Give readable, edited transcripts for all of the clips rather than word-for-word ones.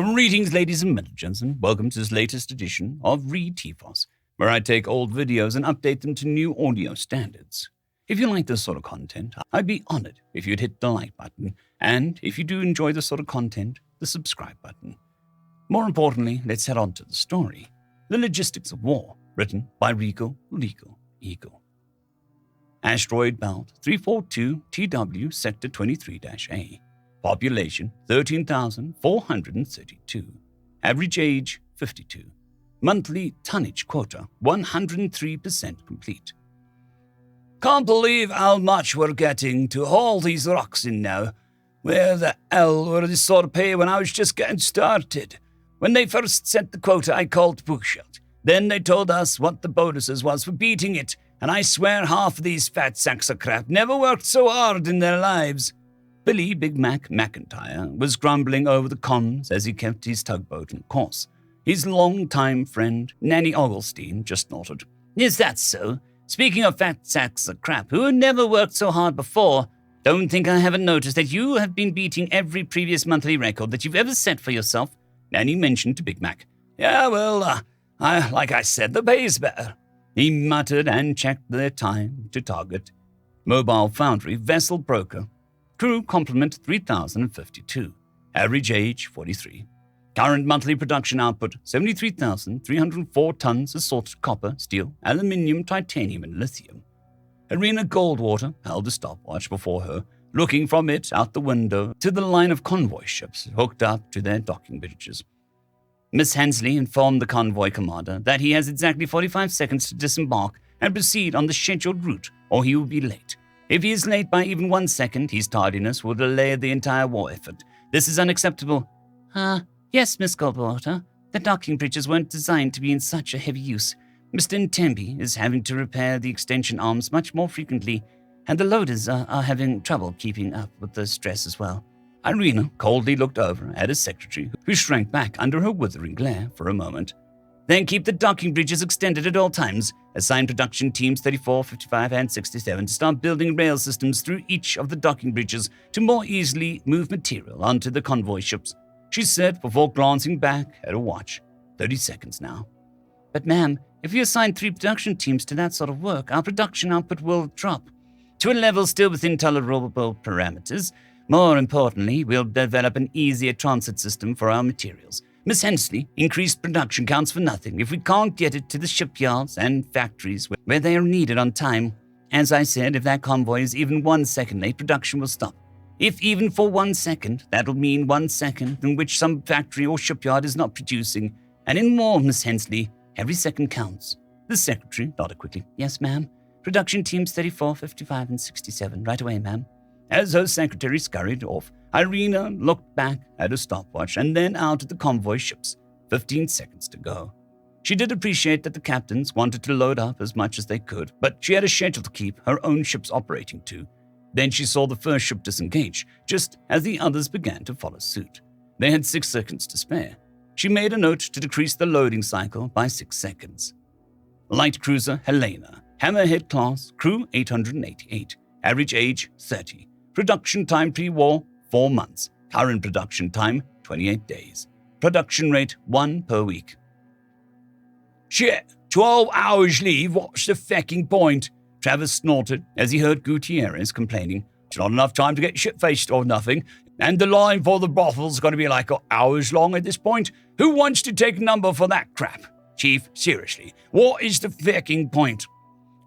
Greetings, ladies and gentlemen, and welcome to this latest edition of RE034, where I take old videos and update them to new audio standards. If you like this sort of content, I'd be honored if you'd hit the like button, and if you do enjoy this sort of content, the subscribe button. More importantly, let's head on to the story, The Logistics of War, written by RegalLegalEagle. Asteroid Belt 342 TW Sector 23-A. Population 13,432. Average age 52. Monthly tonnage quota 103% complete. Can't believe how much we're getting to haul these rocks in now. Where the hell were this sort of pay when I was just getting started? When they first set the quota, I called bullshit. Then they told us what the bonuses was for beating it, and I swear half of these fat sacks of crap never worked so hard in their lives. Billy Big Mac McIntyre was grumbling over the comms as he kept his tugboat on course. His long-time friend, Nanny Oglestein, just nodded. Is that so? Speaking of fat sacks of crap, who had never worked so hard before, don't think I haven't noticed that you have been beating every previous monthly record that you've ever set for yourself, Nanny mentioned to Big Mac. Yeah, well, like I said, the pay's better. He muttered and checked their time to target. Mobile Foundry Vessel Broker. Crew complement 3,052. Average age 43. Current monthly production output 73,304 tons assorted copper, steel, aluminium, titanium, and lithium. Arena Goldwater held a stopwatch before her, looking from it out the window to the line of convoy ships hooked up to their docking bridges. Miss Hensley informed the convoy commander that he has exactly 45 seconds to disembark and proceed on the scheduled route, or he will be late. If he is late by even 1 second, his tardiness will delay the entire war effort. This is unacceptable. Yes, Miss Goldwater. The docking bridges weren't designed to be in such a heavy use. Mr. Ntembi is having to repair the extension arms much more frequently, and the loaders are having trouble keeping up with the stress as well. Irina coldly looked over at his secretary, who shrank back under her withering glare for a moment. Then keep the docking bridges extended at all times. Assign production teams 34, 55, and 67 to start building rail systems through each of the docking bridges to more easily move material onto the convoy ships, she said before glancing back at her watch. 30 seconds now. But ma'am, if you assign 3 production teams to that sort of work, our production output will drop to a level still within tolerable parameters. More importantly, we'll develop an easier transit system for our materials. Miss Hensley, increased production counts for nothing if we can't get it to the shipyards and factories where they are needed on time. As I said, if that convoy is even 1 second late, production will stop. If even for 1 second, that'll mean 1 second in which some factory or shipyard is not producing. And in more, Miss Hensley, every second counts. The secretary nodded quickly. Yes, ma'am. Production teams 34, 55, and 67. Right away, ma'am. As her secretary scurried off, Irina looked back at her stopwatch and then out at the convoy ships. 15 seconds to go. She did appreciate that the captains wanted to load up as much as they could, but she had a schedule to keep her own ships operating to. Then she saw the first ship disengage, just as the others began to follow suit. They had 6 seconds to spare. She made a note to decrease the loading cycle by 6 seconds. Light cruiser Helena, Hammerhead class, crew 888, average age 30. Production time pre-war, 4 months. Current production time, 28 days. Production rate, 1 per week. Shit, 12 hours leave, what's the fecking point? Travis snorted as he heard Gutierrez complaining. It's not enough time to get shit-faced or nothing, and the line for the brothel's going to be like hours long at this point. Who wants to take a number for that crap? Chief, seriously, what is the fecking point?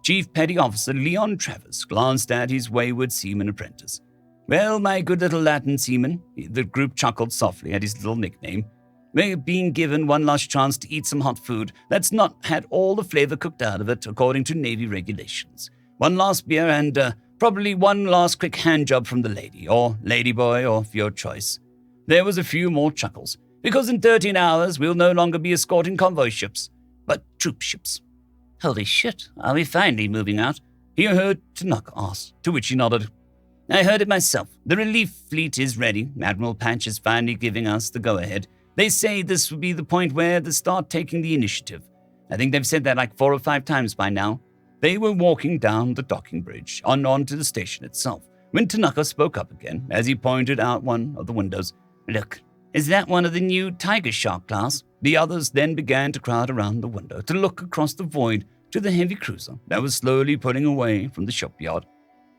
Chief Petty Officer Leon Travers glanced at his wayward seaman apprentice. Well, my good little Latin seaman, the group chuckled softly at his little nickname. We're being given one last chance to eat some hot food that's not had all the flavor cooked out of it according to Navy regulations. One last beer and probably one last quick hand job from the lady, or ladyboy, of your choice. There was a few more chuckles, because in 13 hours we'll no longer be escorting convoy ships, but troop ships. Holy shit, are we finally moving out? He heard Tanaka ask, to which he nodded. I heard it myself. The relief fleet is ready. Admiral Patch is finally giving us the go-ahead. They say this will be the point where they start taking the initiative. I think they've said that like 4 or 5 times by now. They were walking down the docking bridge onto the station itself when Tanaka spoke up again as he pointed out one of the windows. Look, Is that one of the new Tiger Shark class? The others then began to crowd around the window to look across the void to the heavy cruiser that was slowly pulling away from the shipyard.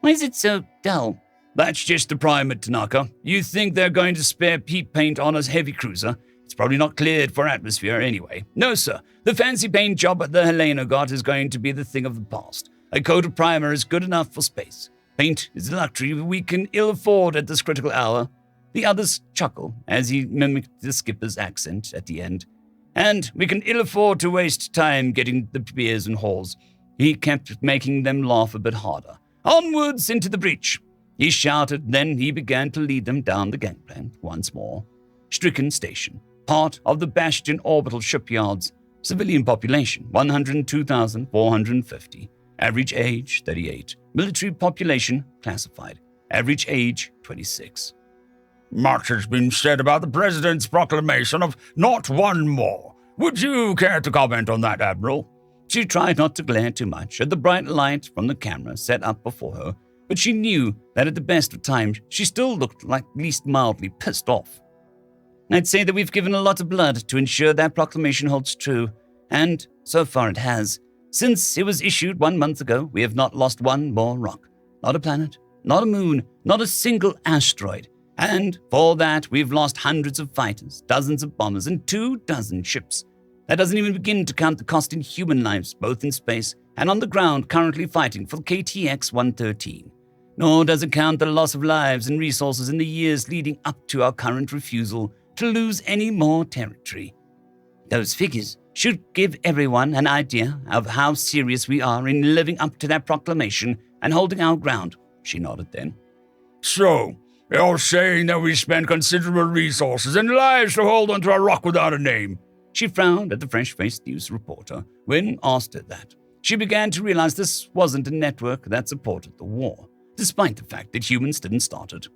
Why is it so dull? That's just the primer, Tanaka. You think they're going to spare peat paint on a heavy cruiser? It's probably not cleared for atmosphere anyway. No, sir. The fancy paint job at the Helena got is going to be the thing of the past. A coat of primer is good enough for space. Paint is a luxury we can ill afford at this critical hour. The others chuckle as he mimicked the skipper's accent at the end. And we can ill afford to waste time getting the beers and halls. He kept making them laugh a bit harder. Onwards into the breach. He shouted, then he began to lead them down the gangplank once more. Stricken Station, part of the Bastion orbital shipyards. Civilian population, 102,450. Average age, 38. Military population, classified. Average age, 26. Much has been said about the President's proclamation of not one more. Would you care to comment on that, Admiral? She tried not to glare too much at the bright light from the camera set up before her, but she knew that at the best of times, she still looked like least mildly pissed off. I'd say that we've given a lot of blood to ensure that proclamation holds true, and so far it has. Since it was issued 1 month ago, we have not lost one more rock. Not a planet, not a moon, not a single asteroid. And for that, we've lost hundreds of fighters, dozens of bombers, and 24 ships. That doesn't even begin to count the cost in human lives, both in space and on the ground currently fighting for KTX-113. Nor does it count the loss of lives and resources in the years leading up to our current refusal to lose any more territory. Those figures should give everyone an idea of how serious we are in living up to that proclamation and holding our ground, she nodded then. So, you're saying that we spend considerable resources and lives to hold onto a rock without a name? She frowned at the fresh-faced news reporter when asked her that. She began to realize this wasn't a network that supported the war, despite the fact that humans didn't start it.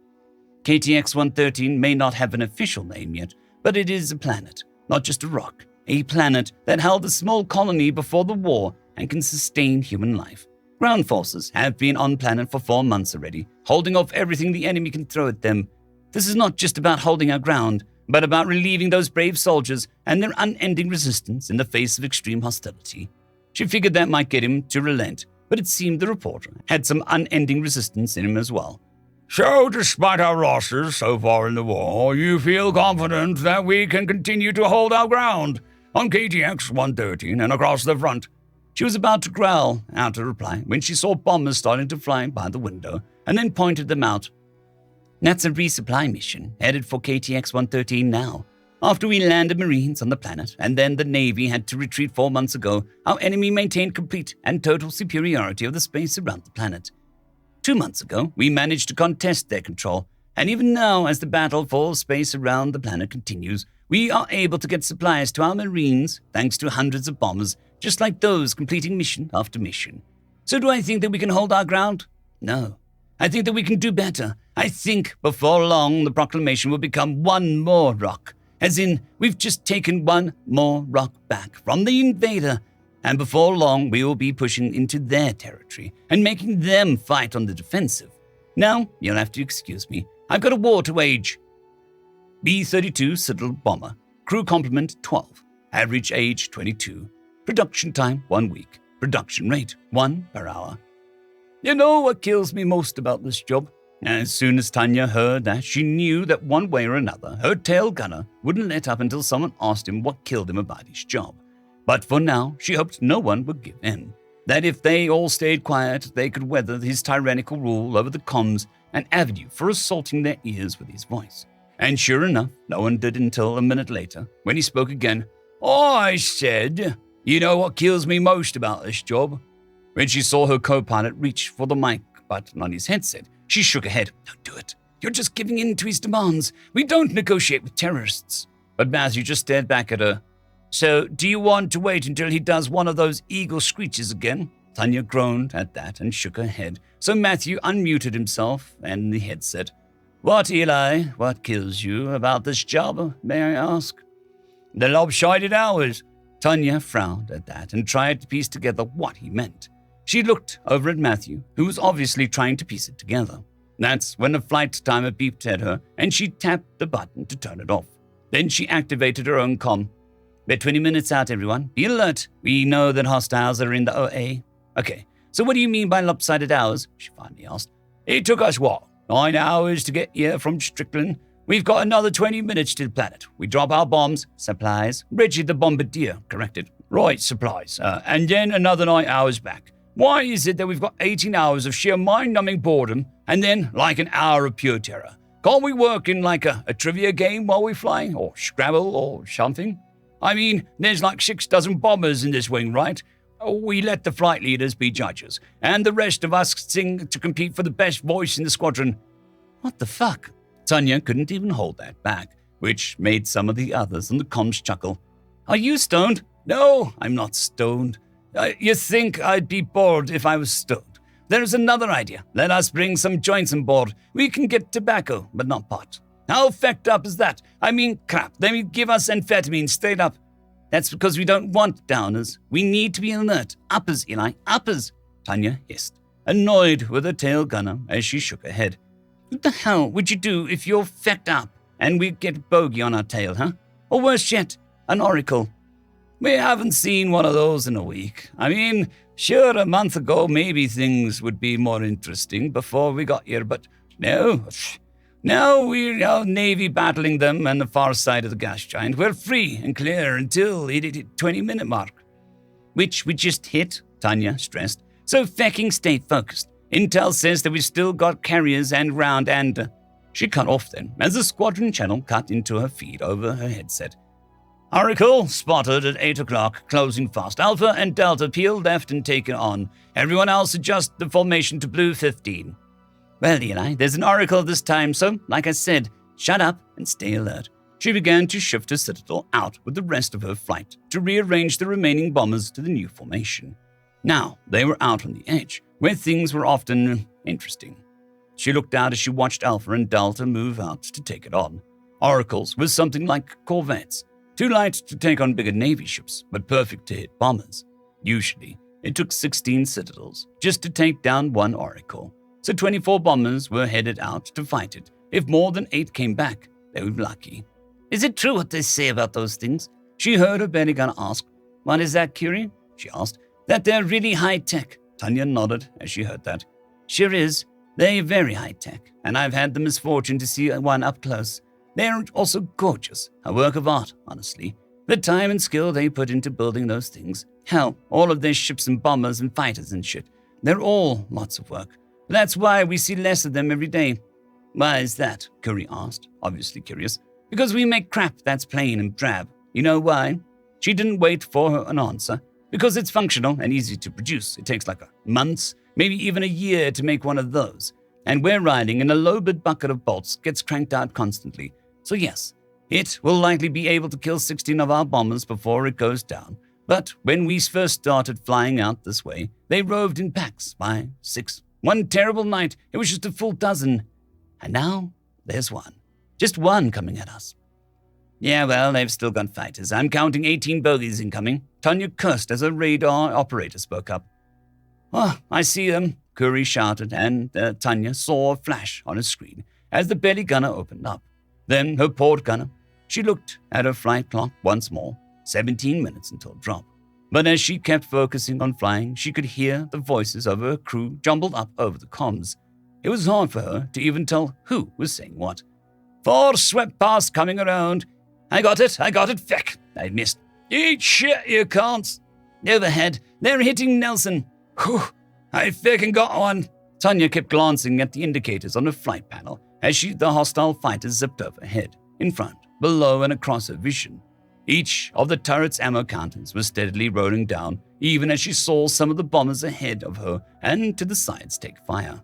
KTX-113 may not have an official name yet, but it is a planet, not just a rock. A planet that held a small colony before the war and can sustain human life. Ground forces have been on planet for 4 months already, holding off everything the enemy can throw at them. This is not just about holding our ground, but about relieving those brave soldiers and their unending resistance in the face of extreme hostility. She figured that might get him to relent, but it seemed the reporter had some unending resistance in him as well. So, despite our losses so far in the war, you feel confident that we can continue to hold our ground on KTX-113 and across the front? She was about to growl out a reply when she saw bombers starting to fly by the window and then pointed them out. That's a resupply mission headed for KTX-113 now. After we landed Marines on the planet and then the Navy had to retreat 4 months ago, our enemy maintained complete and total superiority of the space around the planet. 2 months ago, we managed to contest their control, and even now, as the battle for space around the planet continues, we are able to get supplies to our Marines thanks to hundreds of bombers, just like those completing mission after mission. So do I think that we can hold our ground? No. I think that we can do better. I think before long the proclamation will become one more rock, as in we've just taken one more rock back from the invader, and before long we will be pushing into their territory and making them fight on the defensive. Now, you'll have to excuse me. I've got a war to wage. B-32 Citadel Bomber. Crew complement 12. Average age 22. Production time 1 week. Production rate 1 per hour. You know what kills me most about this job? As soon as Tanya heard that, she knew that one way or another, her tail gunner wouldn't let up until someone asked him what killed him about his job. But for now, she hoped no one would give in. That if they all stayed quiet, they could weather his tyrannical rule over the comms, an avenue for assaulting their ears with his voice. And sure enough, no one did until a minute later, when he spoke again. I said, you know what kills me most about this job? When she saw her co-pilot reach for the mic button on his headset, she shook her head. Don't do it. You're just giving in to his demands. We don't negotiate with terrorists. But Matthew just stared back at her. So, do you want to wait until he does one of those eagle screeches again? Tanya groaned at that and shook her head, so Matthew unmuted himself and the headset. What, Eli? What kills you about this job, may I ask? The lopsided hours. Tanya frowned at that and tried to piece together what he meant. She looked over at Matthew, who was obviously trying to piece it together. That's when the flight timer beeped at her, and she tapped the button to turn it off. Then she activated her own comm. We're 20 minutes out, everyone. Be alert. We know that hostiles are in the OA. Okay, so what do you mean by lopsided hours? She finally asked. It took us, 9 hours to get here from Strickland. We've got another 20 minutes to the planet. We drop our bombs, supplies. Reggie the Bombardier corrected. Right, supplies. And then another 9 hours back. Why is it that we've got 18 hours of sheer mind-numbing boredom and then like an hour of pure terror? Can't we work in like a trivia game while we fly? Or Scrabble or something? I mean, there's like 6 dozen bombers in this wing, right? We let the flight leaders be judges, and the rest of us sing to compete for the best voice in the squadron. What the fuck? Tanya couldn't even hold that back, which made some of the others on the comms chuckle. Are you stoned? No, I'm not stoned. You think I'd be bored if I was stoned. There's another idea. Let us bring some joints on board. We can get tobacco, but not pot. How fecked up is that? I mean, crap. They give us amphetamine straight up. That's because we don't want downers. We need to be alert. Uppers, Eli, uppers, Tanya hissed, annoyed with her tail gunner as she shook her head. What the hell would you do if you're fecked up and we get a bogey on our tail, huh? Or worse yet, an oracle. We haven't seen one of those in a week. I mean, sure, a month ago maybe things would be more interesting before we got here, but no. Now we're out Navy battling them on the far side of the gas giant. We're free and clear until it hit 20-minute mark. Which we just hit, Tanya stressed. So fecking stay focused. Intel says that we've still got carriers and ground and... She cut off then, as the squadron channel cut into her feed over her headset. Oracle spotted at 8 o'clock, closing fast. Alpha and Delta peel left and taken on. Everyone else adjust the formation to Blue 15. Well, Eli, there's an oracle this time, so, like I said, shut up and stay alert. She began to shift her citadel out with the rest of her flight to rearrange the remaining bombers to the new formation. Now, they were out on the edge, where things were often interesting. She looked out as she watched Alpha and Delta move out to take it on. Oracles were something like corvettes, too light to take on bigger Navy ships, but perfect to hit bombers. Usually, it took 16 citadels just to take down one oracle. So 24 bombers were headed out to fight it. If more than 8 came back, they would be lucky. Is it true what they say about those things? She heard her belly gun ask. What is that, Curie? She asked. That they're really high-tech. Tanya nodded as she heard that. Sure is. They're very high-tech, and I've had the misfortune to see one up close. They're also gorgeous. A work of art, honestly. The time and skill they put into building those things. Hell, all of their ships and bombers and fighters and shit. They're all lots of work. That's why we see less of them every day. Why is that? Curry asked, obviously curious. Because we make crap that's plain and drab. You know why? She didn't wait for an answer. Because it's functional and easy to produce. It takes like months, maybe even a year to make one of those. And we're riding in a low-bid bucket of bolts gets cranked out constantly. So yes, it will likely be able to kill 16 of our bombers before it goes down. But when we first started flying out this way, they roved in packs by 6. One terrible night, it was just a full dozen. And now, there's one. Just one coming at us. Yeah, well, they've still got fighters. I'm counting 18 bogies incoming. Tanya cursed as a radar operator spoke up. Oh, I see them, Curry shouted, and Tanya saw a flash on his screen as the belly gunner opened up. Then her port gunner. She looked at her flight clock once more, 17 minutes until drop. But as she kept focusing on flying, she could hear the voices of her crew jumbled up over the comms. It was hard for her to even tell who was saying what. 4 swept past coming around. I got it, Feck. I missed. Eat shit, you can't. Overhead, they're hitting Nelson. Whew, I feckin' got one. Tanya kept glancing at the indicators on her flight panel as the hostile fighters zipped overhead, in front, below, and across her vision. Each of the turret's ammo counters was steadily rolling down, even as she saw some of the bombers ahead of her and to the sides take fire.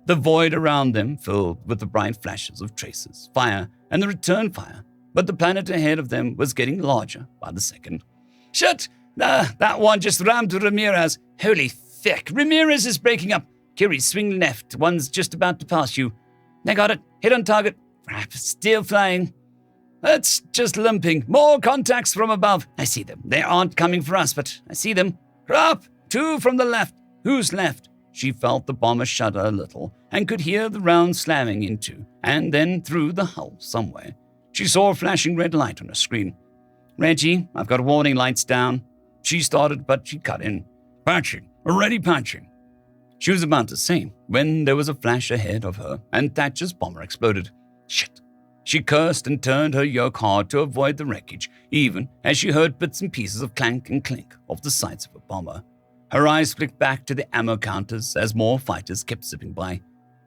The void around them filled with the bright flashes of tracers, fire, and the return fire, but the planet ahead of them was getting larger by the second. Shit! That one just rammed Ramirez. Holy feck, Ramirez is breaking up. Curie, swing left. One's just about to pass you. I got it. Hit on target. Crap, still flying. That's just limping. More contacts from above. I see them. They aren't coming for us, but I see them. Crap! 2 from the left. Who's left? She felt the bomber shudder a little and could hear the round slamming into and then through the hull somewhere. She She saw a flashing red light on her screen. "Reggie, I've got warning lights down." She started, but she cut in. Patching. Already patching. She was about to say when there was a flash ahead of her and Thatcher's bomber exploded. Shit. She cursed and turned her yoke hard to avoid the wreckage, even as she heard bits and pieces of clank and clink off the sides of a bomber. Her eyes flicked back to the ammo counters as more fighters kept zipping by.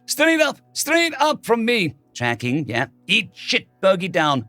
Straight up from me. Tracking, yeah. Eat shit, bogey down.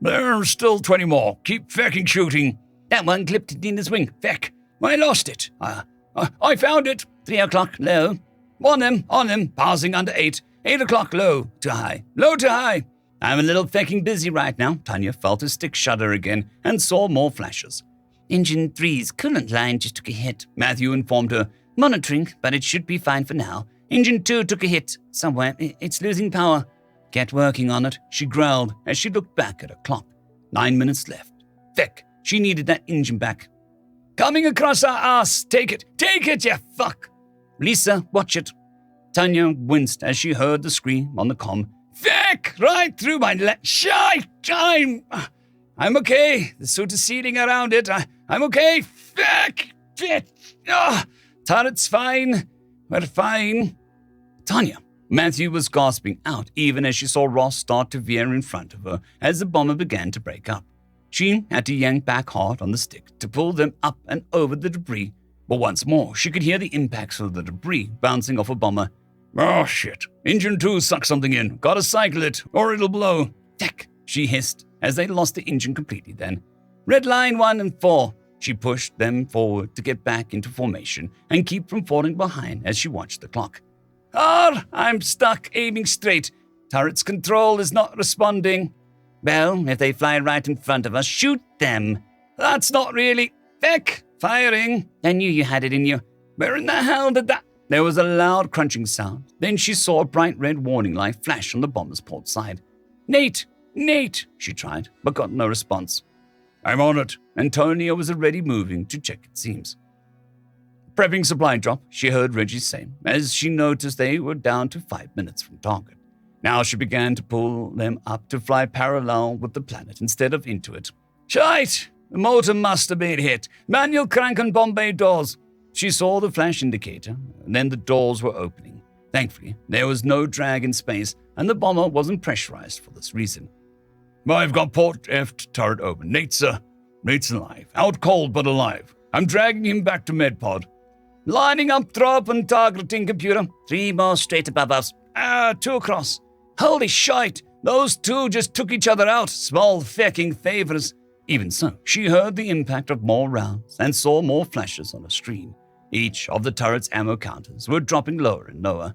There's still 20 more. Keep fecking shooting. That one clipped it in his wing. Feck. I lost it. I found it. 3 o'clock, low. On him, passing under 8. 8 o'clock, low to high. Low to high. I'm a little fecking busy right now. Tanya felt her stick shudder again and saw more flashes. Engine 3's coolant line just took a hit, Matthew informed her. Monitoring, but it should be fine for now. Engine 2 took a hit. Somewhere. It's losing power. Get working on it, she growled as she looked back at her clock. 9 minutes left. Feck, she needed that engine back. Coming across our ass. Take it, you fuck. Lisa, watch it. Tanya winced as she heard the scream on the comm. Feck, right through my shite. I'm okay. The suit is sealing around it. I'm okay. Feck. Turret's fine. We're fine. Tanya. Matthew was gasping out even as she saw Ross start to veer in front of her as the bomber began to break up. She had to yank back hard on the stick to pull them up and over the debris, but once more she could hear the impacts of the debris bouncing off a bomber. Oh, shit. Engine 2 sucked something in. Gotta cycle it, or it'll blow. Feck, she hissed as they lost the engine completely then. Red line 1 and 4. She pushed them forward to get back into formation and keep from falling behind as she watched the clock. I'm stuck, aiming straight. Turret's control is not responding. Well, if they fly right in front of us, shoot them. That's not really. Feck, firing. I knew you had it in you. Where in the hell did that? There was a loud crunching sound. Then she saw a bright red warning light flash on the bomber's port side. Nate, she tried, but got no response. I'm on it. Antonia was already moving to check it seems. Prepping supply drop, she heard Reggie say, as she noticed they were down to 5 minutes from target. Now she began to pull them up to fly parallel with the planet instead of into it. Shite! The motor must have been hit. Manual crank on bomb bay doors. She saw the flash indicator, and then the doors were opening. Thankfully, there was no drag in space, and the bomber wasn't pressurized for this reason. I've got port F turret open. Nate's alive. Out cold, but alive. I'm dragging him back to medpod. Lining up drop and targeting computer. 3 more straight above us. 2 across. Holy shite! Those 2 just took each other out. Small fecking favors. Even so, she heard the impact of more rounds and saw more flashes on her screen. Each of the turret's ammo counters were dropping lower and lower.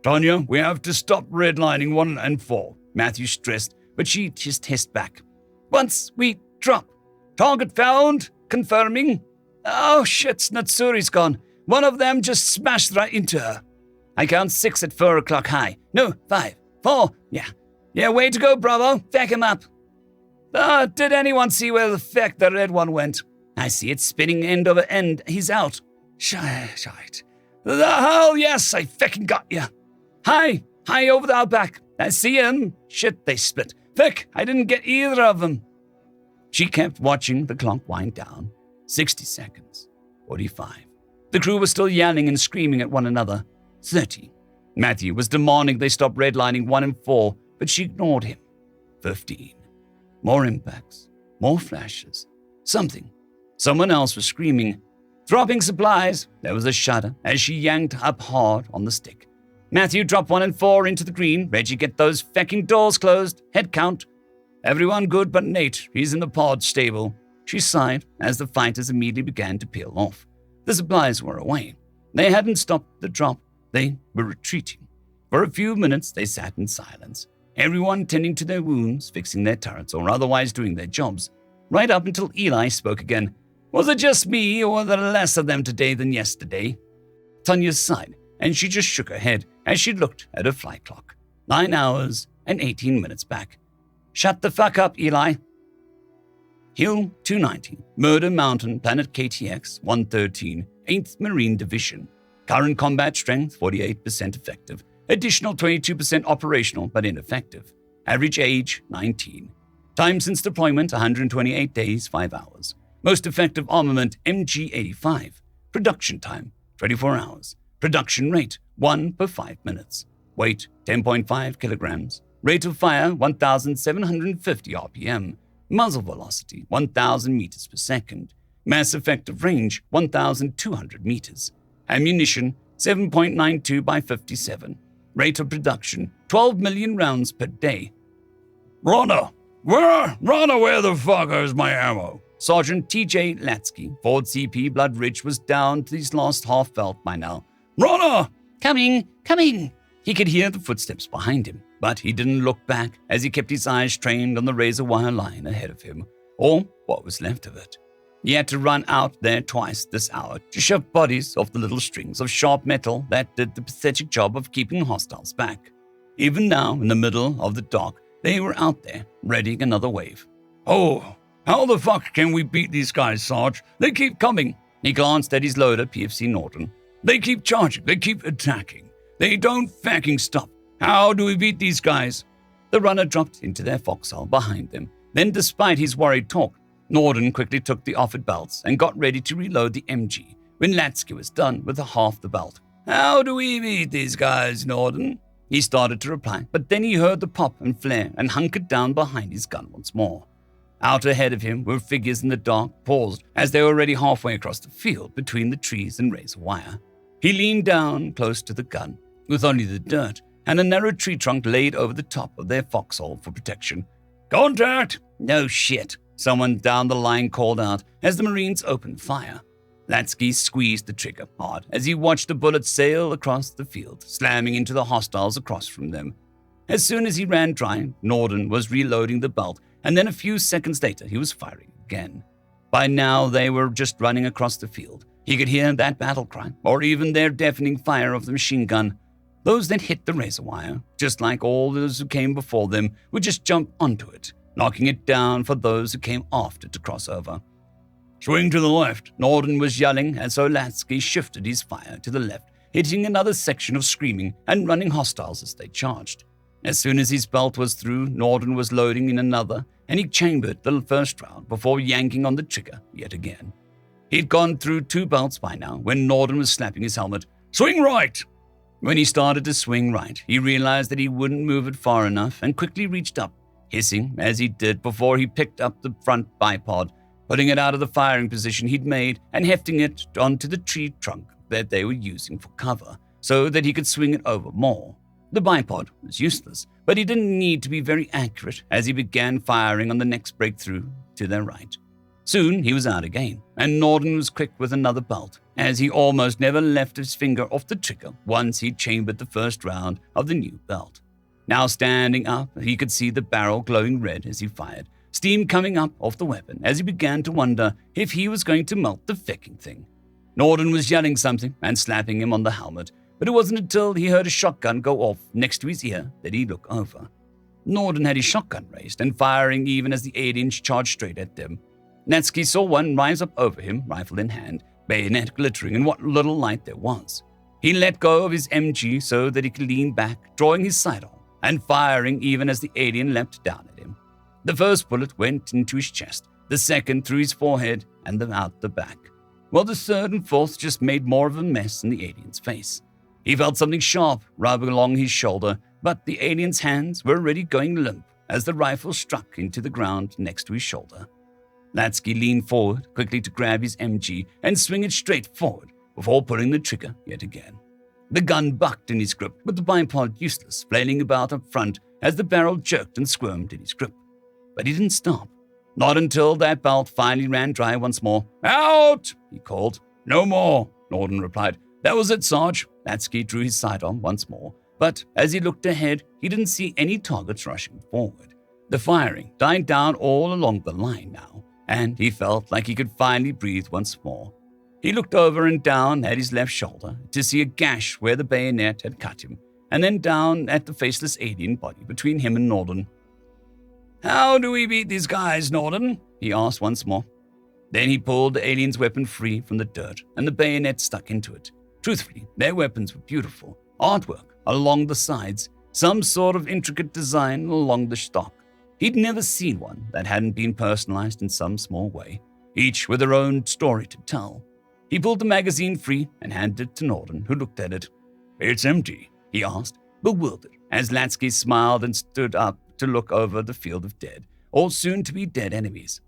Tanya, we have to stop redlining 1 and 4. Matthew stressed, but she just hissed back. Once we drop. Target found. Confirming. Oh shit, Natsuri's gone. One of them just smashed right into her. I count 6 at 4 o'clock high. No, 5, 4, yeah, way to go, Bravo. Feck him up. Did anyone see where the feck the red one went? I see it spinning end over end. He's out. Shite. The hell, yes, I fecking got ya. High over the outback. I see him. Shit, they split. Feck, I didn't get either of them. She kept watching the clock wind down. 60 seconds. 45. The crew was still yelling and screaming at one another. 30. Matthew was demanding they stop redlining 1 and 4, but she ignored him. 15. More impacts. More flashes. Someone else was screaming. Dropping supplies. There was a shudder as she yanked up hard on the stick. Matthew, drop 1 and 4 into the green. Reggie, get those fecking doors closed. Head count. Everyone good but Nate. He's in the pod stable. She sighed as the fighters immediately began to peel off. The supplies were away. They hadn't stopped the drop. They were retreating. For a few minutes, they sat in silence, everyone tending to their wounds, fixing their turrets, or otherwise doing their jobs, right up until Eli spoke again. Was it just me, or were there less of them today than yesterday? Tanya sighed, and she just shook her head as she looked at her flight clock. 9 hours and 18 minutes back. Shut the fuck up, Eli. Hill 290, Murder Mountain, Planet KTX 113, 8th Marine Division. Current combat strength 48% effective. Additional 22% operational but ineffective. Average age, 19. Time since deployment, 128 days, 5 hours. Most effective armament, MG85. Production time, 24 hours. Production rate, 1 per 5 minutes. Weight, 10.5 kilograms. Rate of fire, 1,750 RPM. Muzzle velocity, 1,000 meters per second. Mass effective range, 1,200 meters. Ammunition, 7.92 by 57. Rate of production, 12 million rounds per day. Runner, where the fuck is my ammo? Sergeant T.J. Latsky, 4th CP Blood Ridge, was down to his last half belt by now. Runner! Coming, coming! He could hear the footsteps behind him, but he didn't look back as he kept his eyes trained on the razor wire line ahead of him, or what was left of it. He had to run out there twice this hour to shove bodies off the little strings of sharp metal that did the pathetic job of keeping hostiles back. Even now, in the middle of the dark, they were out there, readying another wave. Oh, how the fuck can we beat these guys, Sarge? They keep coming. He glanced at his loader, PFC Norton. They keep charging. They keep attacking. They don't fucking stop. How do we beat these guys? The runner dropped into their foxhole behind them. Then, despite his worried talk, Norton quickly took the offered belts and got ready to reload the MG when Latsky was done with half the belt. How do we beat these guys, Norton? He started to reply, but then he heard the pop and flare and hunkered down behind his gun once more. Out ahead of him were figures in the dark, paused as they were already halfway across the field between the trees and razor wire. He leaned down close to the gun, with only the dirt and a narrow tree trunk laid over the top of their foxhole for protection. Contact! No shit, someone down the line called out as the Marines opened fire. Latsky squeezed the trigger hard as he watched the bullet sail across the field, slamming into the hostiles across from them. As soon as he ran dry, Norton was reloading the belt, and then a few seconds later he was firing again. By now they were just running across the field. He could hear that battle cry, or even their deafening fire of the machine gun. Those that hit the razor wire, just like all those who came before them, would just jump onto it, knocking it down for those who came after to cross over. Swing to the left. Norton was yelling, and so Latsky shifted his fire to the left, hitting another section of screaming and running hostiles as they charged. As soon as his belt was through, Norton was loading in another, and he chambered the first round before yanking on the trigger yet again. He'd gone through 2 belts by now when Norton was slapping his helmet. Swing right! When he started to swing right, he realized that he wouldn't move it far enough and quickly reached up, hissing as he did before he picked up the front bipod, putting it out of the firing position he'd made and hefting it onto the tree trunk that they were using for cover so that he could swing it over more. The bipod was useless, but he didn't need to be very accurate as he began firing on the next breakthrough to their right. Soon he was out again, and Norton was quick with another bolt, as he almost never left his finger off the trigger once he'd chambered the first round of the new belt. Now standing up, he could see the barrel glowing red as he fired, steam coming up off the weapon as he began to wonder if he was going to melt the fecking thing. Norton was yelling something and slapping him on the helmet, but it wasn't until he heard a shotgun go off next to his ear that he looked over. Norton had his shotgun raised and firing even as the aliens charged straight at them. Latsky saw one rise up over him, rifle in hand, bayonet glittering in what little light there was. He let go of his MG so that he could lean back, drawing his sight on, and firing even as the alien leapt down at him. The first bullet went into his chest, the second through his forehead and then out the back, while the third and fourth just made more of a mess in the alien's face. He felt something sharp rubbing along his shoulder, but the alien's hands were already going limp as the rifle struck into the ground next to his shoulder. Latsky leaned forward quickly to grab his MG and swing it straight forward before pulling the trigger yet again. The gun bucked in his grip, with the bipod useless, flailing about up front as the barrel jerked and squirmed in his grip. But he didn't stop. Not until that belt finally ran dry once more. Out! He called. No more, Norton replied. That was it, Sarge. Latsky drew his sight on once more, but as he looked ahead, he didn't see any targets rushing forward. The firing died down all along the line now, and he felt like he could finally breathe once more. He looked over and down at his left shoulder to see a gash where the bayonet had cut him, and then down at the faceless alien body between him and Norton. How do we beat these guys, Norton? He asked once more. Then he pulled the alien's weapon free from the dirt, and the bayonet stuck into it. Truthfully, their weapons were beautiful, artwork along the sides, some sort of intricate design along the stock. He'd never seen one that hadn't been personalized in some small way, each with their own story to tell. He pulled the magazine free and handed it to Norden, who looked at it. It's empty, he asked, bewildered, as Lansky smiled and stood up to look over the field of dead, or soon-to-be-dead enemies.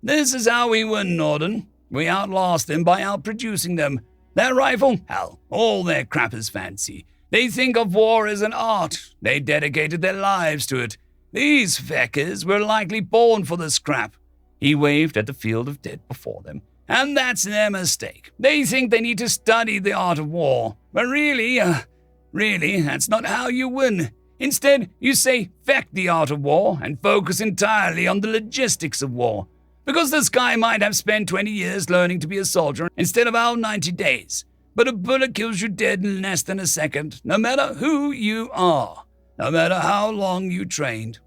This is how we win, Norden. We outlast them by outproducing them. Their rifle? Hell, all their crap is fancy. They think of war as an art. They dedicated their lives to it. These feckers were likely born for this crap. He waved at the field of dead before them. And that's their mistake. They think they need to study the art of war. But really, that's not how you win. Instead, you say, feck the art of war and focus entirely on the logistics of war. Because this guy might have spent 20 years learning to be a soldier instead of our 90 days. But a bullet kills you dead in less than a second, no matter who you are, no matter how long you trained.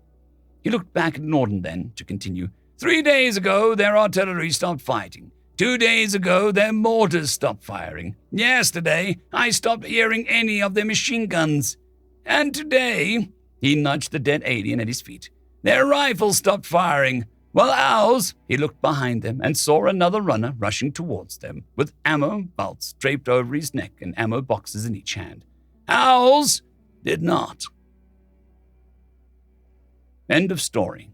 He looked back at Norden then to continue. 3 days ago, their artillery stopped fighting. 2 days ago, their mortars stopped firing. Yesterday, I stopped hearing any of their machine guns. And today, he nudged the dead alien at his feet, their rifles stopped firing. Well, ours, he looked behind them and saw another runner rushing towards them, with ammo belts draped over his neck and ammo boxes in each hand. Ours did not. End of story.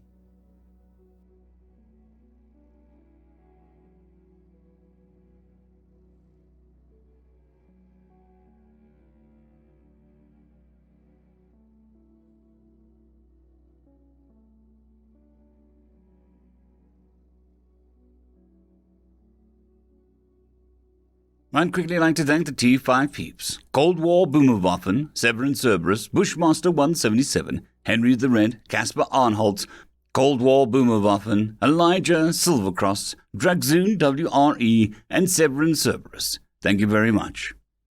I'd quickly like to thank the T5 peeps: Cold War Boomerwaffen, Severin Cerberus, Bushmaster 177, Henry the Red, Caspar Arnholtz, Cold War Boomerwaffen, Elijah Silvercross, Dragzoon WRE, and Severin Cerberus. Thank you very much.